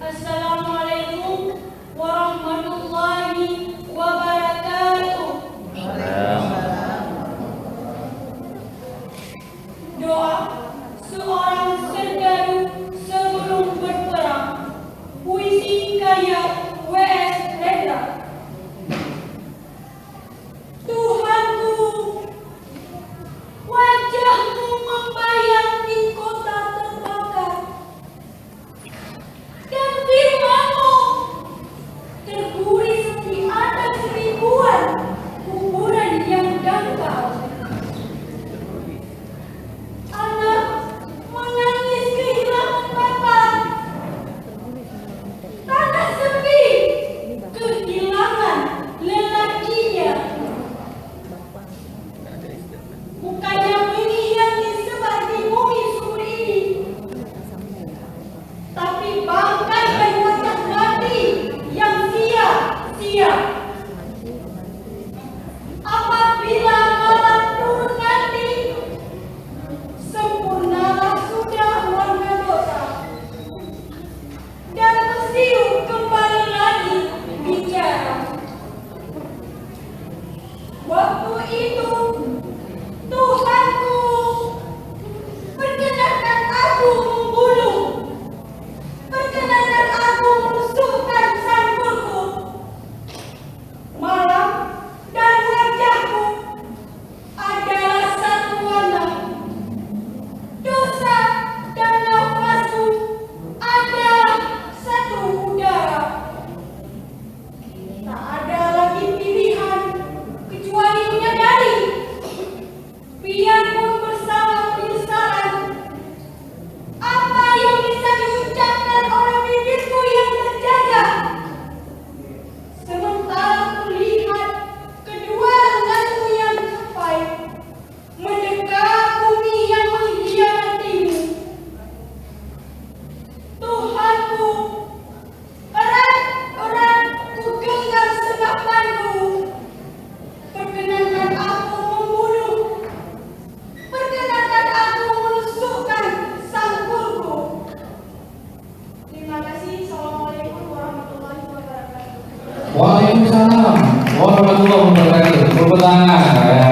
Assalamualaikum warahmatullahi wabarakatuh. Doa seorang serdadu sebelum berperang. Puisi karya W.S. Redra. Tuhanku, wajahmu membayang di kota terbakar, dan firman-Mu terguris di atas ribuan kuburan yang dangkal. Anak menangis kehilangan bapa, tanah sepi kehilangan lelakinya. Bukannya benih yang disebar di bumi subur ini, tapi bangkai dan wajah mati yang sia-sia. Apabila malam turun nanti, sempurnalah sudah warga dosa, dan mesiu kembali lagi bicara. Waktu itu, Tuhanku, perkenankan aku membunuh, perkenankan aku menusukkan sanggulku. Malam dan wajahku adalah satu warna, dosa dan nafasku adalah satu udara. Tak ada lagi pilihan kecuali menyadari, biarpun bersama penyesalan, apa yang bisa diucapkan oleh bibirku yang terjaga, sementara kulihat kedua lenganmu yang capai mendekap bumi yang mengkhianatimu. Tuhanku, erat-erat ku genggam senapanku, perkenankan aku membunuh, perkenankan aku menusukkan sanggulku. Terima kasih. Assalamualaikum warahmatullahi wabarakatuh. Waalaikumsalam warahmatullahi wabarakatuh. Tepuk tangan.